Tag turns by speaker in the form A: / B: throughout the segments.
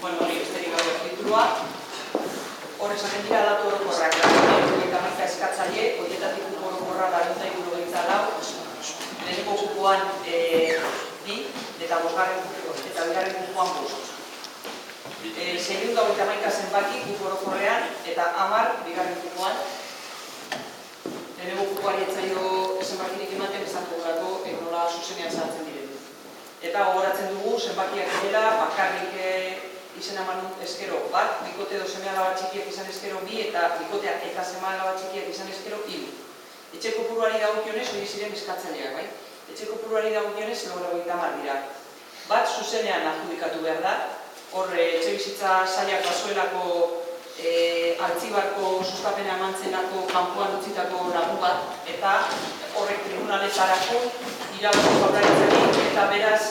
A: Bueno, hori besterik gaur titulua. Hor esaten dira datu orokorrak. Eta marka eskatzaile, horietatik kupo orokorra 474. Lehenengo kupoan 2 eta bigarren kupoan 5. 621 zenbaki kupo orokorrean eta 10 bigarren kupoan. Lehenengo kupoari etzaio zenbakirik ematen esan dugulako nola zuzenean sartzen diren. Eta gogoratzen dugu zenbakiak dela bakarrik izena eman ezkero bat, bikote edo seme-alaba txikiak izan ezkero 2 eta bikoteak eta seme-alaba txikiak izan ezkero 3. Etxe kopuruari dagokionez hori ziren eskatzaileak, bai? Etxe kopuruari dagokionez 90 dira. Bat zuzenean adjudikatu behar da, hor etxe bizitza sailak bazuelako altzibarko sustapena eman zenako kanpoan utzitako lagun bat, eta horrek tribunaletarako irabazi jaurlaritzari eta beraz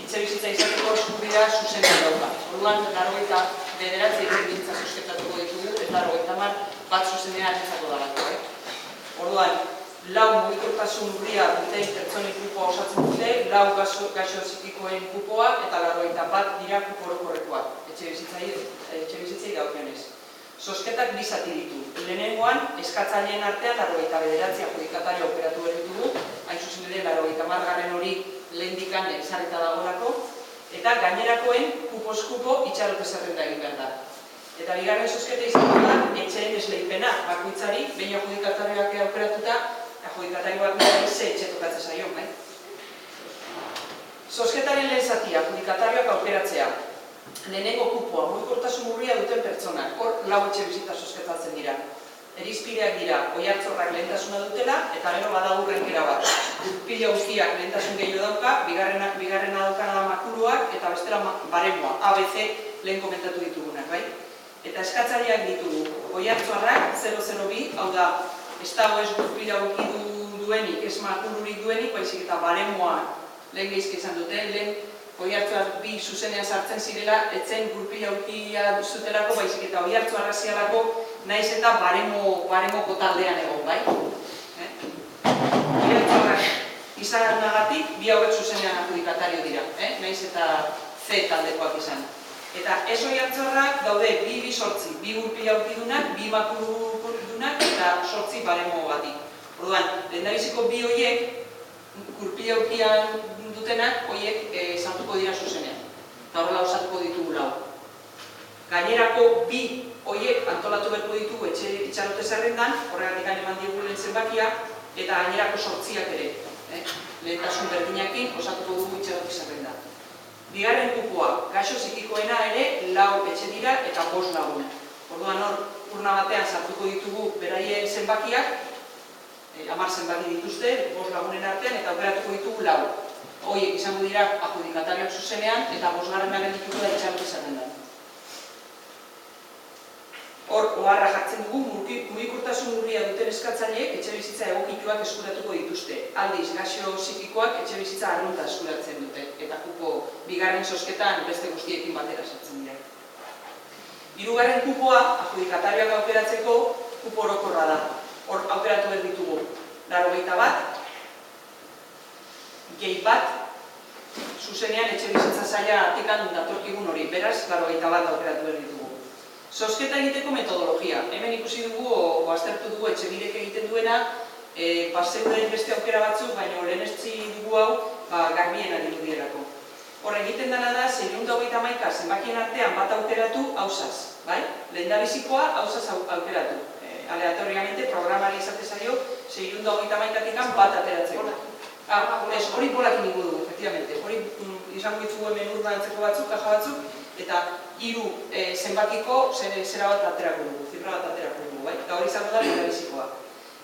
A: etxe bizitza izateko eskubidea zuzenean dauka. Orduan 99 etxebizitza susketatuko ditugu eta 90 bat zuzenean izango dalako. Orduan, 4 mugikortasun urria duten pertsonen kupoa osatzen dute, 4 gaixo psikikoen kupoa eta 91 dira kupo orokorrekoak, etxebizitzei dagokionez. Zozketak 2 zati ditu. Lehenengoan, eskatzaileen artean 99 adjudikatario operatu behar ditugu, hain zuzen ere 90 hori lehendikan ezarrita dagoelako, eta gainerakoen kupoz kupo itxarote zerrenda egin behar da. Eta bigarren zozketa izango da, etxeen esleipena bakoitzari, behin adjudikatarioak aukeratuta, adjudikatarioak ze etxe tokatzen zaion, bai? Zozketaren lehen zatia, adjudikatarioak aukeratzea. Lehenengo kupoa, mugikortasun urria duten pertsonak, hor 4 etxe bizitza zozketatzen dira. Erizpideak dira, oihartzorrak lehentasuna dutela, eta gero badago renkera bat. Pila guztiak lehentasun gehiago dauka, bigarrena daukana da makuruak, eta bestela baremoa, ABC lehen komentatu ditugunak, bai? Eta eskatzaileak ditugu, oihartzorrak 002, hau da, ez dago ez pila gukidu duenik, ez makururik duenik, baizik eta baremoa lehen geizke izan dute, lehen oihartzuak 2 zuzenean sartzen zirela, etzen gurpila ukia zutelako, baizik eta oihartzu arrazialako naiz eta baremoko taldean egon, bai? Oihartzuak izanagatik, 2 hauek zuzenean adjudikatario dira, naiz eta C taldekoak izan. Eta ez oihartzuak daude 2 sortzi, 2 gurpila ukidunak, 2 makurudunak eta 8 baremo bati. Orduan, lehendabiziko 2 horiek, gurpila ukian dutenak, horiek sartuko dira zuzenean. Eta horrela osatuko ditugu 4. Gainerako 2 horiek antolatu beharko ditugu itxarote zerrendan, horregatik eman diogu lehen zenbakia, eta gainerako 8ak ere. Lehentasun berdinakin osatuko dugu itxarote zerrenda. Bigarren kupoa, gaixo psikikoena ere 4 etxe dira eta 5 laguna. Orduan hor, urna batean sartuko ditugu beraien zenbakiak, 10 zenbaki dituzte, 5 lagunen artean, eta aukeratuko ditugu 4. Horiek izango dira adjudikatarioak zuzenean, eta 5. dituko da itxarote zerrendan. Hor, oharra jartzen dugu, mugikortasun urria duten eskatzaileek etxebizitza egokituak eskuratuko dituzte. Aldiz, gaixo psikikoak etxebizitza arrunta eskuratzen dute, eta kupo bigarren zozketan beste guztiekin batera sartzen dira. 3. kupoa, adjudikatarioak aukeratzeko kupo orokorra da. Hor, aukeratu behar ditugu 91, gehi bat, zuzenean etxebizitza saila artikan datorkigun hori, beraz, 91 aukeratu behar ditugu. Zozketa egiteko metodologia. Hemen ikusi dugu, o aztertu dugu etxebidek egiten duena, zeuden beste aukera batzuk, baina lehenetzi dugu hau, garbien adirudielako. Hor, egiten dena da, 621 zenbakien artean bat aukeratu hausaz, bai? Lehendabizikoa hausaz aukeratu. Aleatoriamente, programari izate zaio, 621 bat ateratzeko. Hori bolakin ingo dugu, efectivamente. Hori izango ditugu hemen urbantzeko batzuk, kaja batzuk, eta 3 zenbakiko zera bat aterako dugu, zifra bat aterako dugu, bai? Eta hori izango da lehendabizikoa.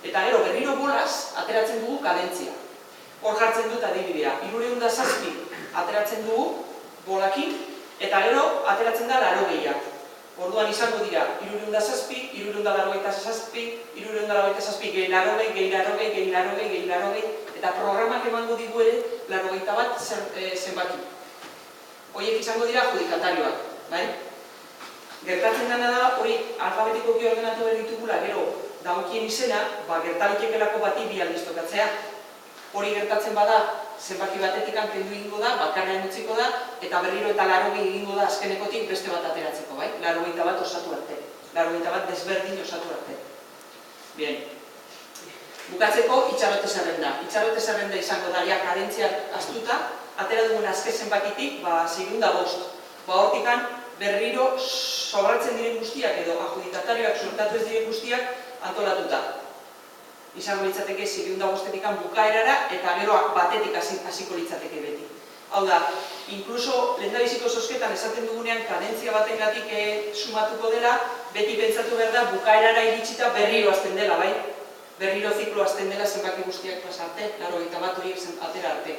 A: Eta gero, berriro bolaz, ateratzen dugu kadentzia. Hor jartzen dut adibidea. 307 ateratzen dugu bolakin, eta gero, ateratzen da 80. Orduan izango dira, 307, 387, 387, gehi 80, eta programak emango digu ere, 81 zenbaki. Horiek izango dira adjudikatarioak, bai? Gertatzen dena da, hori alfabetikoki ordenatu behar ditugula, gero, dagokien izena, gertalitekelako bati 2 aldiz tokatzea. Hori gertatzen bada, zenbaki batetik kendu egingo da, bakarrean utziko da, eta berriro eta 80 egingo da azkenekotik beste bat ateratzeko, bai? 81 osatu arte. 81 desberdin osatu arte. Bien. Bukatzeko itxarote zerrenda. Itxarote zerrenda izango da, ja kadentziak astuta, atera dugun azken zenbakitik, 605. Hortikan berriro sobratzen diren guztiak edo adjudikatarioak suertatu ez diren guztiak antolatuta. Izango litzateke 605-etik bukaerara eta gero batetik hasiko litzateke beti. Hau da, inkluso lehendabiziko zozketan esaten dugunean kadentzia batengatik sumatuko dela, beti pentsatu behar da bukaerara iritsita berriro hasten dela, bai? Berriro ziklo hasten dela zenbaki guztiak pasarte, 81 horiek atera arte.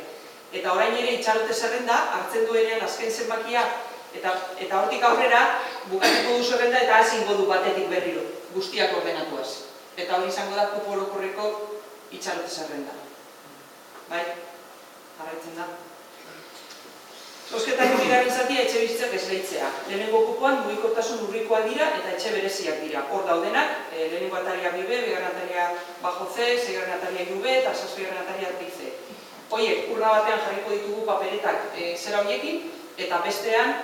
A: Eta orain ere itxarote zerrenda, hartzen duenean azken zenbakia, eta hortik aurrera bukatuko du zerrenda eta hasingo du batetik berriro, guztiak ordenatuaz. Eta hori izango da kupo orokorreko itxarote zerrenda. Bai? Jarraitzen da. Zozketako bigarren zatia etxe bizitzak esleitzea. Lehenengo kupoan mugikortasun urrikoak dira eta etxe bereziak dira. Hor daudenak, lehenengo ataria B, bigarren ataria bajo C, seigarren ataria U B eta zazpigarren ataria erdi C. Horiek, urna batean jarriko ditugu paperetak zera horiekin, eta bestean,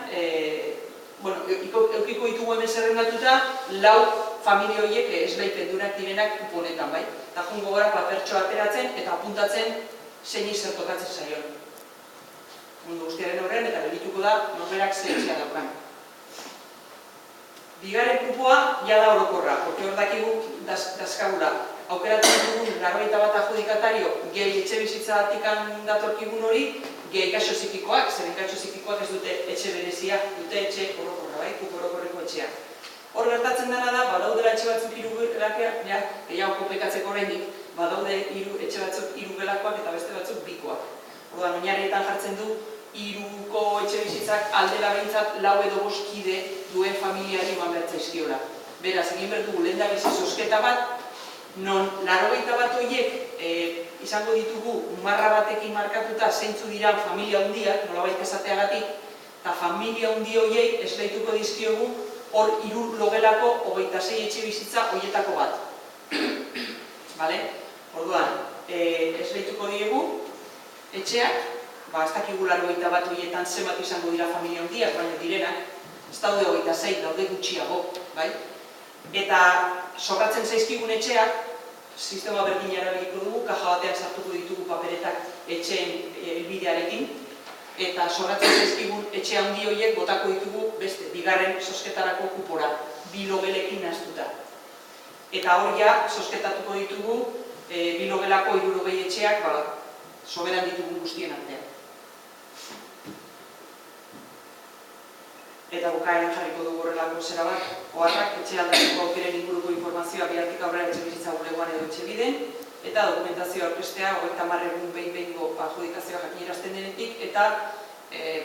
A: eukiko ditugu hemen zerrendatuta, 4 familia horiek esleipen durak direnak kuponetan, bai? Eta jungo gara papertxoa ateratzen eta apuntatzen zein zer tokatzen zaion. Mundu guztiaren horrean eta berituko da norberak zehazia daukan. Bigarren kupoa jada orokorra, porque hor dakigu dazkagula. Aukeratzen dugun 81 adjudikatario gehi etxe bizitzatikan datorkigun hori, gehi gaixo zikikoak, zeren gaixo zikikoak ez dute etxe berezia, dute etxe orokorra, bai? Kupo orokorreko etxea. Hor gertatzen dena da, badaudela etxe batzuk irugelakoak, gehiago kopekatzeko oraindik, badaude etxe batzuk irugelakoak eta beste batzuk bikoak. Orduan, oinarrietan jartzen du, hiruko etxe bizitzak aldela behintzat 4 edo 5 kide duen familiari eman behar zaizkiola. Beraz, egin behar dugu lehendabizi zozketa bat, non 81 horiek izango ditugu marra batekin markatuta zeintzu diran familia hundiak, nolabait esateagatik, eta familia hundi horiei esleituko dizkiogu hor 3 logelako 26 etxe bizitza horietako bat. Orduan, esleituko diegu etxeak, ez dakigu 81 horietan zenbat izango dira familia hundiak, baina direnak, ez daude 26, daude gutxiago, bai? Eta sobratzen zaizkigun etxeak, sistema berdina erabiliko dugu, kaja batean sartuko ditugu paperetak etxeen helbidearekin, eta sobratzen zaizkigun etxe handi horiek botako ditugu beste, bigarren zozketarako kupora, 2 logelekin nahaztuta. Eta hor ja, zozketatuko ditugu 2 logelako 60 etxeak, soberan ditugun guztien artean. Eta bukaeran jarriko dugu horrelako zera bat, oharrak etxe aldatzeko aukeren inguruko informazioa bihartik aurrera etxe bizitza bulegoan edo etxe biden, eta dokumentazioa aurkeztea 30 egun behin-behingo adjudikazioa jakinarazten denetik, eta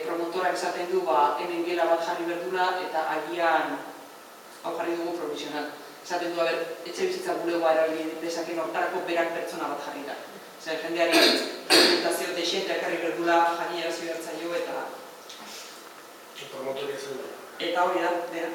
A: promotorak esaten du hemen gela bat jarri berdula eta agian hau jarri dugu provisional. Esaten du, etxe bizitza bulegoa erabili dezaken hortarako berak pertsona bat jarri da. Zer, jendeari dokumentazio deixentea ekarri berdula jakinarazio bertzaio eta...
B: Promotoria zen da.
A: Eta hori da, bera.